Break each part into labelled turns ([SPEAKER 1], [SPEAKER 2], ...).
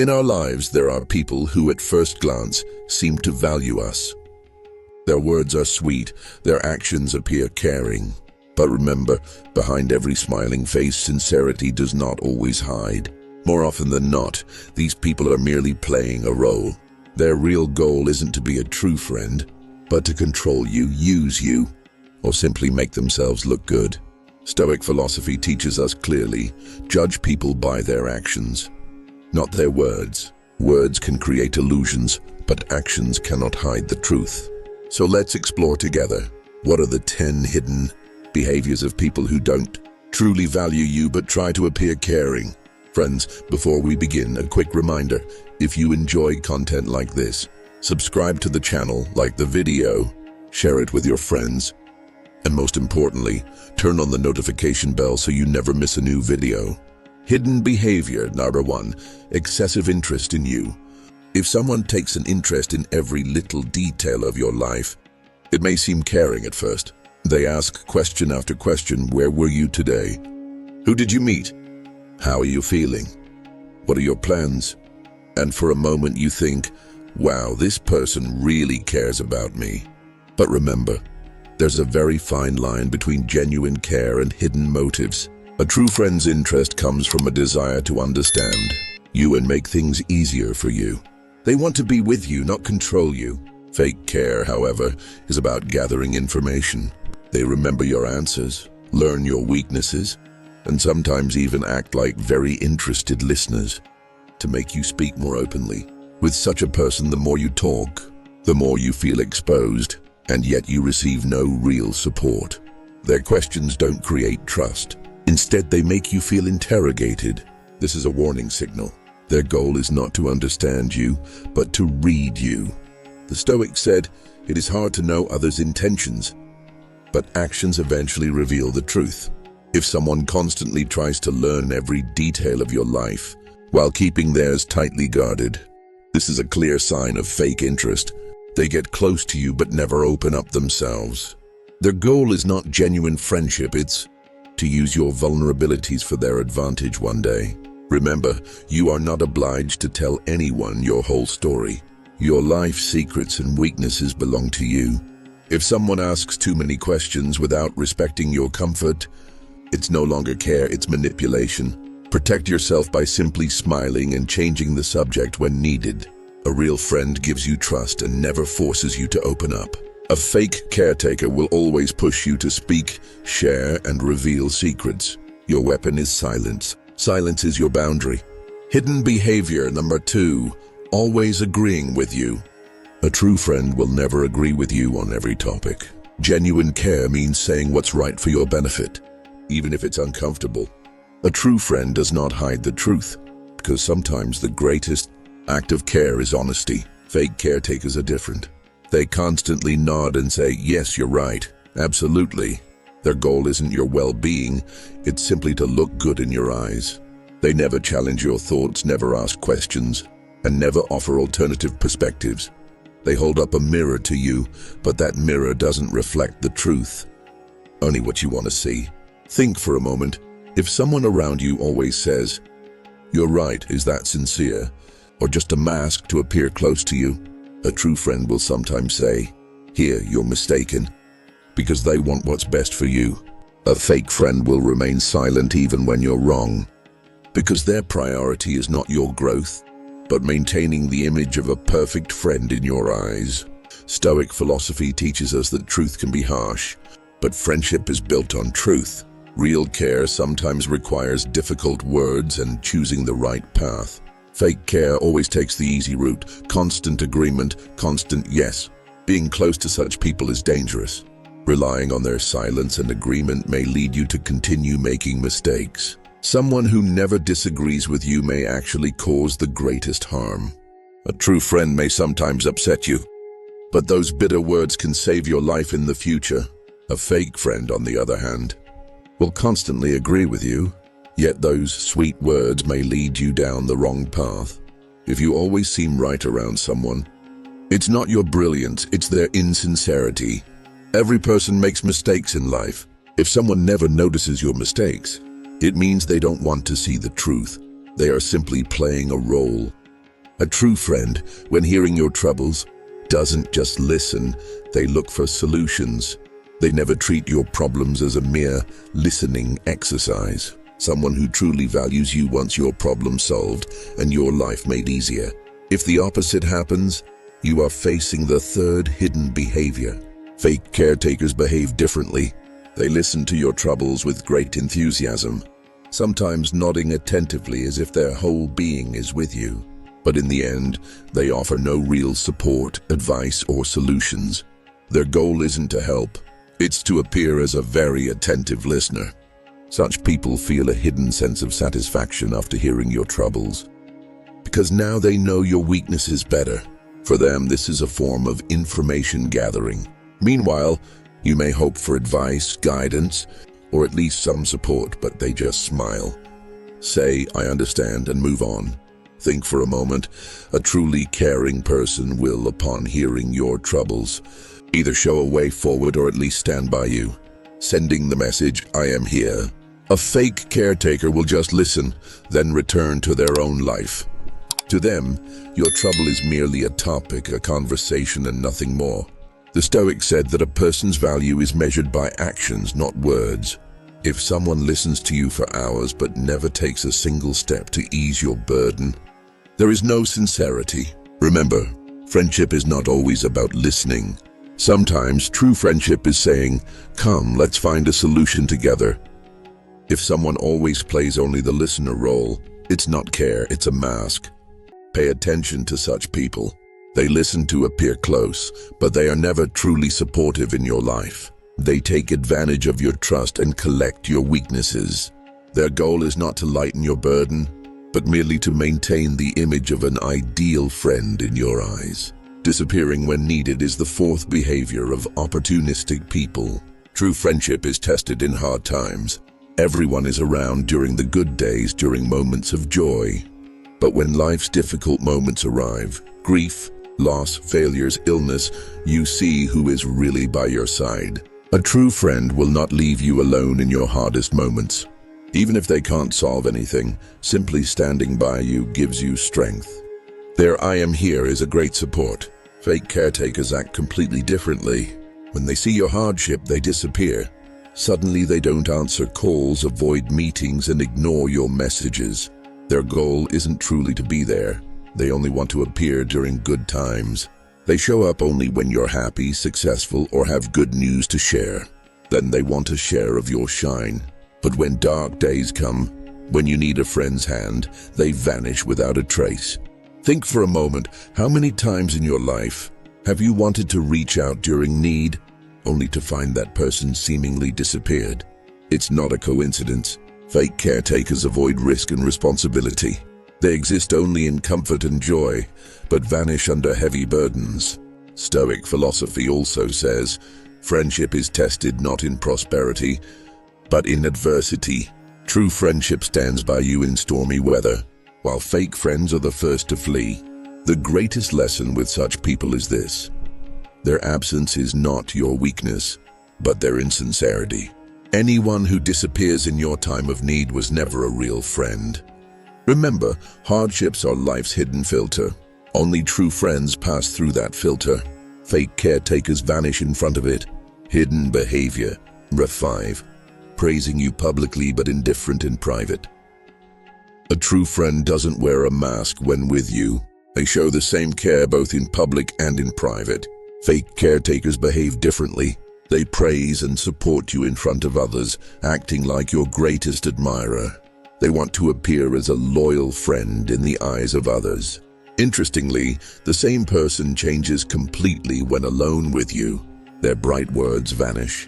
[SPEAKER 1] In our lives, there are people who at first glance seem to value us. Their words are sweet, their actions appear caring. But remember, behind every smiling face, sincerity does not always hide. More often than not, these people are merely playing a role. Their real goal isn't to be a true friend, but to control you, use you, or simply make themselves look good. Stoic philosophy teaches us clearly, judge people by their actions, not their words. Words can create illusions, but actions cannot hide the truth. So let's explore together. What are the 10 hidden behaviors of people who don't truly value you but try to appear caring? Friends, before we begin, a quick reminder. If you enjoy content like this, subscribe to the channel, like the video, share it with your friends, and most importantly, turn on the notification bell so you never miss a new video. Hidden behavior number 1, excessive interest in you. If someone takes an interest in every little detail of your life, it may seem caring at first. They ask question after question, where were you today? Who did you meet? How are you feeling? What are your plans? And for a moment you think, wow, this person really cares about me. But remember, there's a very fine line between genuine care and hidden motives. A true friend's interest comes from a desire to understand you and make things easier for you. They want to be with you, not control you. Fake care, however, is about gathering information. They remember your answers, learn your weaknesses, and sometimes even act like very interested listeners to make you speak more openly. With such a person, the more you talk, the more you feel exposed, and yet you receive no real support. Their questions don't create trust. Instead, they make you feel interrogated. This is a warning signal. Their goal is not to understand you, but to read you. The Stoics said, it is hard to know others' intentions, but actions eventually reveal the truth. If someone constantly tries to learn every detail of your life while keeping theirs tightly guarded, this is a clear sign of fake interest. They get close to you but never open up themselves. Their goal is not genuine friendship, it's to use your vulnerabilities for their advantage one day. Remember, you are not obliged to tell anyone your whole story. Your life secrets and weaknesses belong to you. If someone asks too many questions without respecting your comfort, it's no longer care, it's manipulation. Protect yourself by simply smiling and changing the subject when needed. A real friend gives you trust and never forces you to open up. A fake caretaker will always push you to speak, share, and reveal secrets. Your weapon is silence. Silence is your boundary. Hidden behavior number 2, always agreeing with you. A true friend will never agree with you on every topic. Genuine care means saying what's right for your benefit, even if it's uncomfortable. A true friend does not hide the truth, because sometimes the greatest act of care is honesty. Fake caretakers are different. They constantly nod and say, yes, you're right, absolutely. Their goal isn't your well-being, it's simply to look good in your eyes. They never challenge your thoughts, never ask questions, and never offer alternative perspectives. They hold up a mirror to you, but that mirror doesn't reflect the truth, only what you want to see. Think for a moment. If someone around you always says, you're right, is that sincere, or just a mask to appear close to you? A true friend will sometimes say, here, you're mistaken, because they want what's best for you. A fake friend will remain silent even when you're wrong, because their priority is not your growth, but maintaining the image of a perfect friend in your eyes. Stoic philosophy teaches us that truth can be harsh, but friendship is built on truth. Real care sometimes requires difficult words and choosing the right path. Fake care always takes the easy route, constant agreement, constant yes. Being close to such people is dangerous. Relying on their silence and agreement may lead you to continue making mistakes. Someone who never disagrees with you may actually cause the greatest harm. A true friend may sometimes upset you, but those bitter words can save your life in the future. A fake friend, on the other hand, will constantly agree with you, yet those sweet words may lead you down the wrong path. If you always seem right around someone, it's not your brilliance, it's their insincerity. Every person makes mistakes in life. If someone never notices your mistakes, it means they don't want to see the truth. They are simply playing a role. A true friend, when hearing your troubles, doesn't just listen, they look for solutions. They never treat your problems as a mere listening exercise. Someone who truly values you wants your problem solved and your life made easier. If the opposite happens, you are facing the third hidden behavior. Fake caretakers behave differently. They listen to your troubles with great enthusiasm, sometimes nodding attentively as if their whole being is with you. But in the end, they offer no real support, advice, or solutions. Their goal isn't to help, it's to appear as a very attentive listener. Such people feel a hidden sense of satisfaction after hearing your troubles, because now they know your weaknesses better. For them, this is a form of information gathering. Meanwhile, you may hope for advice, guidance, or at least some support, but they just smile, say, "I understand," and move on. Think for a moment. A truly caring person will, upon hearing your troubles, either show a way forward or at least stand by you, sending the message, "I am here." A fake caretaker will just listen, then return to their own life. To them, your trouble is merely a topic, a conversation, and nothing more. The Stoic said that a person's value is measured by actions, not words. If someone listens to you for hours but never takes a single step to ease your burden, there is no sincerity. Remember, friendship is not always about listening. Sometimes true friendship is saying, "Come, let's find a solution together." If someone always plays only the listener role, it's not care, it's a mask. Pay attention to such people. They listen to appear close, but they are never truly supportive in your life. They take advantage of your trust and collect your weaknesses. Their goal is not to lighten your burden, but merely to maintain the image of an ideal friend in your eyes. Disappearing when needed is the fourth behavior of opportunistic people. True friendship is tested in hard times. Everyone is around during the good days, during moments of joy. But when life's difficult moments arrive, grief, loss, failures, illness, you see who is really by your side. A true friend will not leave you alone in your hardest moments. Even if they can't solve anything, simply standing by you gives you strength. Their "I am here" is a great support. Fake caretakers act completely differently. When they see your hardship, they disappear. Suddenly they don't answer calls, avoid meetings, and ignore your messages. Their goal isn't truly to be there. They only want to appear during good times. They show up only when you're happy, successful, or have good news to share. Then they want a share of your shine. But when dark days come, when you need a friend's hand, they vanish without a trace. Think for a moment, how many times in your life have you wanted to reach out during need, only to find that person seemingly disappeared? It's not a coincidence. Fake caretakers avoid risk and responsibility. They exist only in comfort and joy, but vanish under heavy burdens. Stoic philosophy also says, friendship is tested not in prosperity, but in adversity. True friendship stands by you in stormy weather, while fake friends are the first to flee. The greatest lesson with such people is this: their absence is not your weakness, but their insincerity. Anyone who disappears in your time of need was never a real friend. Remember, hardships are life's hidden filter. Only true friends pass through that filter. Fake caretakers vanish in front of it. Hidden behavior. Revive. Praising you publicly but indifferent in private. A true friend doesn't wear a mask when with you. They show the same care both in public and in private. Fake caretakers behave differently. They praise and support you in front of others, acting like your greatest admirer. They want to appear as a loyal friend in the eyes of others. Interestingly, the same person changes completely when alone with you. Their bright words vanish.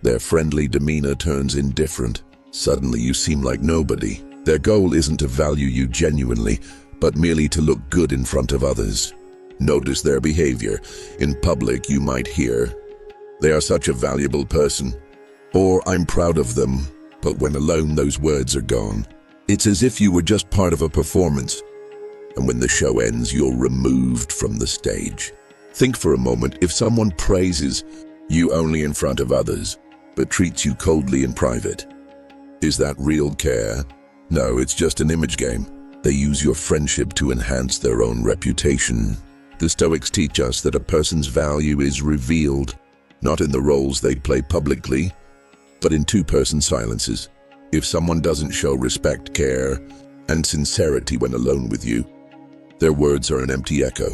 [SPEAKER 1] Their friendly demeanor turns indifferent. Suddenly you seem like nobody. Their goal isn't to value you genuinely, but merely to look good in front of others. Notice their behavior. In public, you might hear, "They are such a valuable person," or "I'm proud of them," but when alone, those words are gone. It's as if you were just part of a performance, and when the show ends, you're removed from the stage. Think for a moment, if someone praises you only in front of others, but treats you coldly in private, is that real care? No, it's just an image game. They use your friendship to enhance their own reputation. The Stoics teach us that a person's value is revealed, not in the roles they play publicly, but in two-person silences. If someone doesn't show respect, care, and sincerity when alone with you, their words are an empty echo.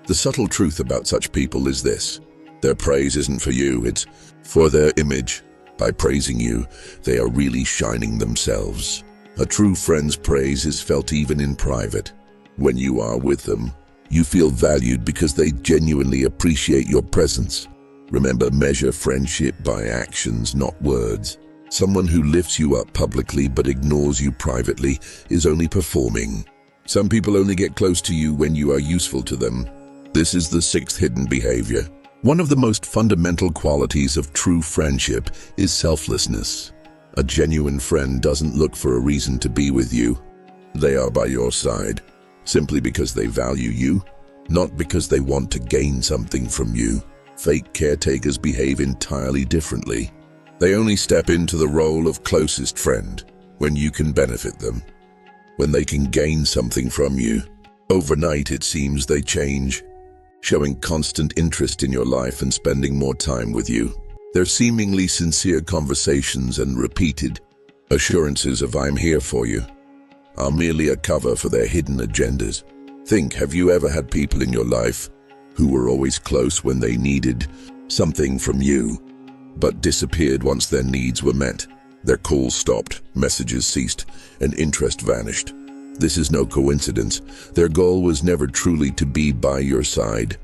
[SPEAKER 1] The subtle truth about such people is this: their praise isn't for you, it's for their image. By praising you, they are really shining themselves. A true friend's praise is felt even in private. When you are with them, you feel valued because they genuinely appreciate your presence. Remember, measure friendship by actions, not words. Someone who lifts you up publicly but ignores you privately is only performing. Some people only get close to you when you are useful to them. This is the sixth hidden behavior. One of the most fundamental qualities of true friendship is selflessness. A genuine friend doesn't look for a reason to be with you. They are by your side simply because they value you, not because they want to gain something from you. Fake caretakers behave entirely differently. They only step into the role of closest friend when you can benefit them, when they can gain something from you. Overnight, it seems they change, showing constant interest in your life and spending more time with you. Their seemingly sincere conversations and repeated assurances of "I'm here for you" are merely a cover for their hidden agendas. Have you ever had people in your life who were always close when they needed something from you, but disappeared once their needs were met? Their calls stopped, messages ceased, and interest vanished. This is no coincidence. Their goal was never truly to be by your side,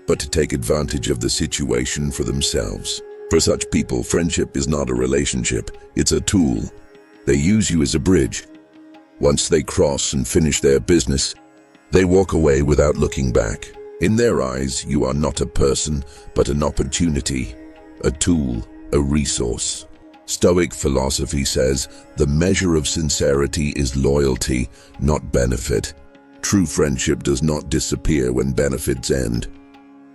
[SPEAKER 1] but to take advantage of the situation for themselves. For such people, friendship is not a relationship, it's a tool. They use you as a bridge. Once they cross and finish their business, they walk away without looking back. In their eyes, you are not a person, but an opportunity, a tool, a resource. Stoic philosophy says the measure of sincerity is loyalty, not benefit. True friendship does not disappear when benefits end.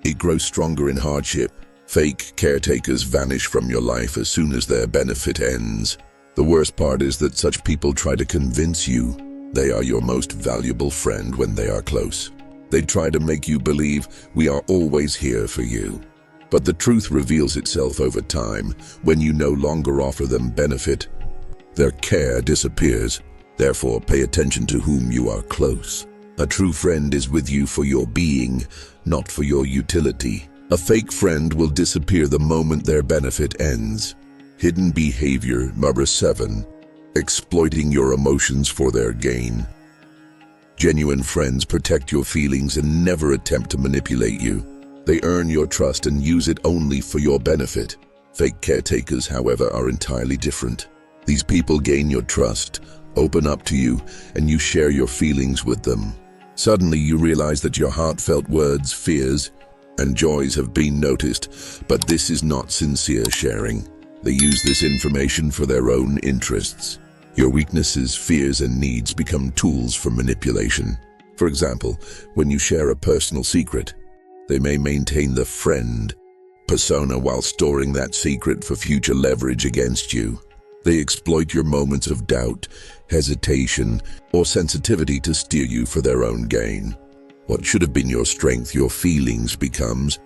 [SPEAKER 1] It grows stronger in hardship. Fake caretakers vanish from your life as soon as their benefit ends. The worst part is that such people try to convince you they are your most valuable friend when they are close. They try to make you believe we are always here for you. But the truth reveals itself over time. When you no longer offer them benefit, their care disappears. Therefore, pay attention to whom you are close. A true friend is with you for your being, not for your utility. A fake friend will disappear the moment their benefit ends. Hidden behavior number 7. Exploiting your emotions for their gain. Genuine friends protect your feelings and never attempt to manipulate you. They earn your trust and use it only for your benefit. Fake caretakers, however, are entirely different. These people gain your trust, open up to you, and you share your feelings with them. Suddenly you realize that your heartfelt words, fears, and joys have been noticed, but this is not sincere sharing. They use this information for their own interests. Your weaknesses, fears, and needs become tools for manipulation. For example, when you share a personal secret, they may maintain the friend persona while storing that secret for future leverage against you. They exploit your moments of doubt, hesitation, or sensitivity to steer you for their own gain. What should have been your strength, your feelings, becomes,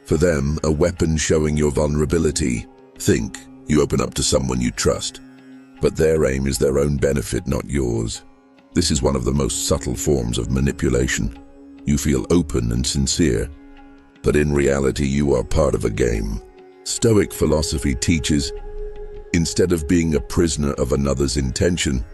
[SPEAKER 1] for them, a weapon showing your vulnerability. You open up to someone you trust, but their aim is their own benefit, not yours. This is one of the most subtle forms of manipulation. You feel open and sincere, but in reality you are part of a game. Stoic philosophy teaches, instead of being a prisoner of another's intention,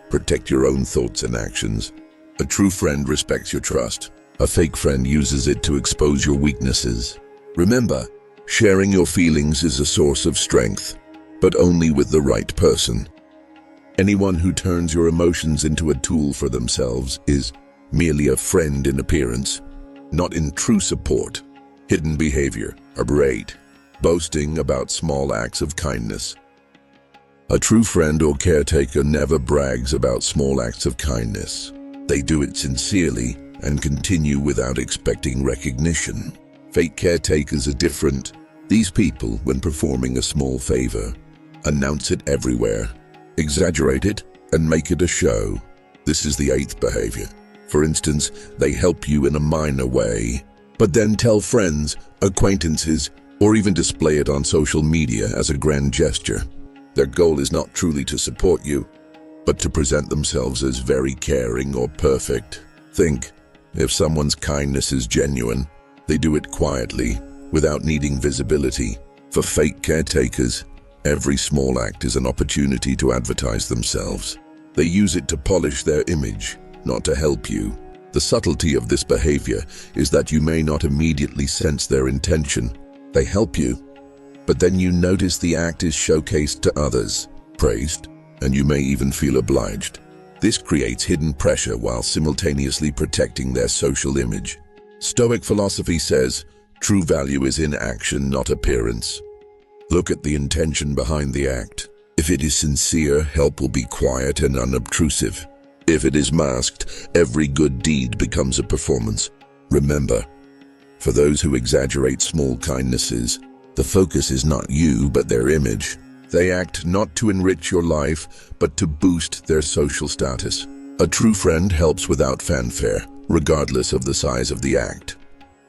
[SPEAKER 1] protect your own thoughts and actions. A true friend respects your trust. A fake friend uses it to expose your weaknesses. Remember, sharing your feelings is a source of strength, but only with the right person. Anyone who turns your emotions into a tool for themselves is merely a friend in appearance, not in true support. Hidden behavior, boasting about small acts of kindness. A true friend or caretaker never brags about small acts of kindness. They do it sincerely and continue without expecting recognition. Fake caretakers are different. These people, when performing a small favor, announce it everywhere, exaggerate it, and make it a show. This is the eighth behavior. For instance, they help you in a minor way, but then tell friends, acquaintances, or even display it on social media as a grand gesture. Their goal is not truly to support you, but to present themselves as very caring or perfect. Think, if someone's kindness is genuine, they do it quietly, without needing visibility. For fake caretakers, every small act is an opportunity to advertise themselves. They use it to polish their image, not to help you. The subtlety of this behavior is that you may not immediately sense their intention. They help you, but then you notice the act is showcased to others, praised, and you may even feel obliged. This creates hidden pressure while simultaneously protecting their social image. Stoic philosophy says, true value is in action, not appearance. Look at the intention behind the act. If it is sincere, help will be quiet and unobtrusive. If it is masked, every good deed becomes a performance. Remember, for those who exaggerate small kindnesses, the focus is not you, but their image. They act not to enrich your life, but to boost their social status. A true friend helps without fanfare, regardless of the size of the act.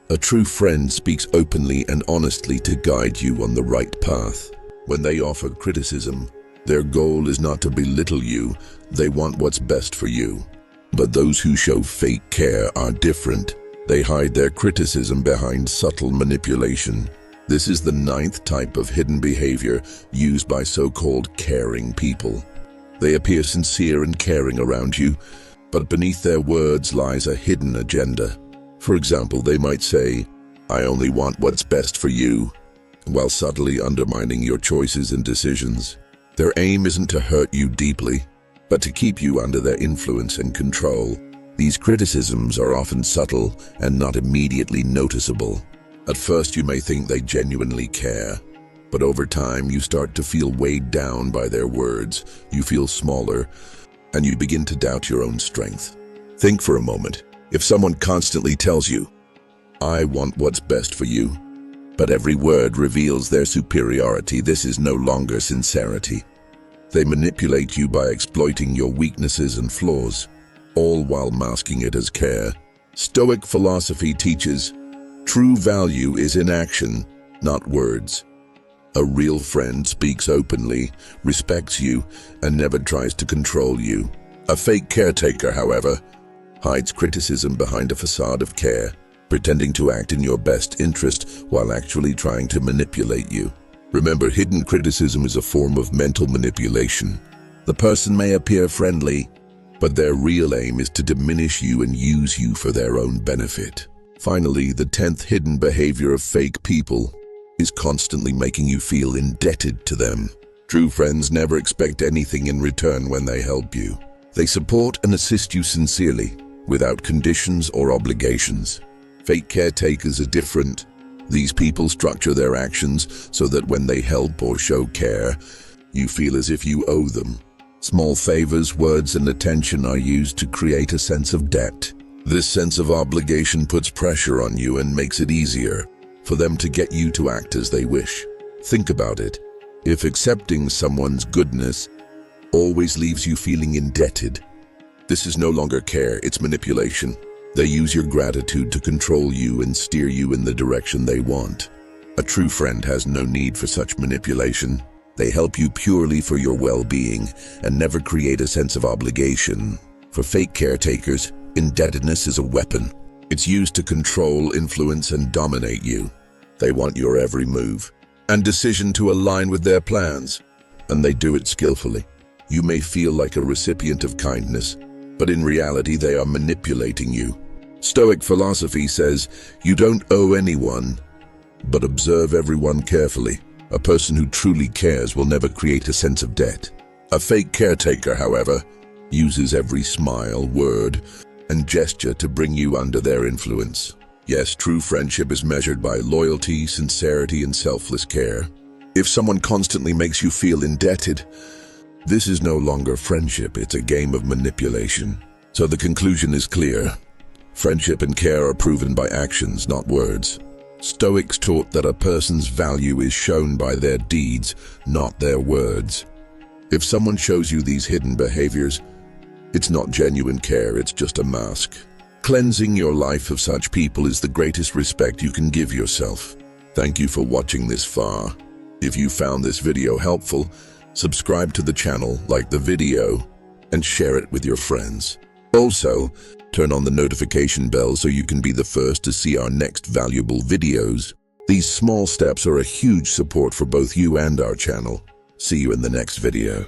[SPEAKER 1] A true friend speaks openly and honestly to guide you on the right path. When they offer criticism, their goal is not to belittle you, they want what's best for you. But those who show fake care are different. They hide their criticism behind subtle manipulation. This is the ninth type of hidden behavior used by so-called caring people. They appear sincere and caring around you, but beneath their words lies a hidden agenda. For example, they might say, "I only want what's best for you," while subtly undermining your choices and decisions. Their aim isn't to hurt you deeply, but to keep you under their influence and control. These criticisms are often subtle and not immediately noticeable. At first you may think they genuinely care, but over time you start to feel weighed down by their words, you feel smaller, and you begin to doubt your own strength. Think for a moment. If someone constantly tells you, "I want what's best for you," but every word reveals their superiority, this is no longer sincerity. They manipulate you by exploiting your weaknesses and flaws, all while masking it as care. Stoic philosophy teaches, true value is in action, not words. A real friend speaks openly, respects you, and never tries to control you. A fake caretaker, however, hides criticism behind a facade of care, pretending to act in your best interest while actually trying to manipulate you. Remember, hidden criticism is a form of mental manipulation. The person may appear friendly, but their real aim is to diminish you and use you for their own benefit. Finally, the 10th hidden behavior of fake people is constantly making you feel indebted to them. True friends never expect anything in return when they help you. They support and assist you sincerely, without conditions or obligations. Fake caretakers are different. These people structure their actions so that when they help or show care, you feel as if you owe them. Small favors, words, and attention are used to create a sense of debt. This sense of obligation puts pressure on you and makes it easier for them to get you to act as they wish. Think about it. If accepting someone's goodness always leaves you feeling indebted, this is no longer care, it's manipulation. They use your gratitude to control you and steer you in the direction they want. A true friend has no need for such manipulation. They help you purely for your well-being and never create a sense of obligation. For fake caretakers, indebtedness is a weapon. It's used to control, influence, and dominate you. They want your every move and decision to align with their plans, and they do it skillfully. You may feel like a recipient of kindness, but in reality they are manipulating you. Stoic philosophy says, you don't owe anyone, but observe everyone carefully. A person who truly cares will never create a sense of debt. A fake caretaker, however, uses every smile, word, and gesture to bring you under their influence. Yes, true friendship is measured by loyalty, sincerity, and selfless care. If someone constantly makes you feel indebted, this is no longer friendship, it's a game of manipulation. So the conclusion is clear. Friendship and care are proven by actions, not words. Stoics taught that a person's value is shown by their deeds, not their words. If someone shows you these hidden behaviors, It's not genuine care, it's just a mask. Cleansing your life of such people is the greatest respect you can give yourself. Thank you for watching this far. If you found this video helpful, subscribe to the channel, like the video, and share it with your friends. Also, turn on the notification bell so you can be the first to see our next valuable videos. These small steps are a huge support for both you and our channel. See you in the next video.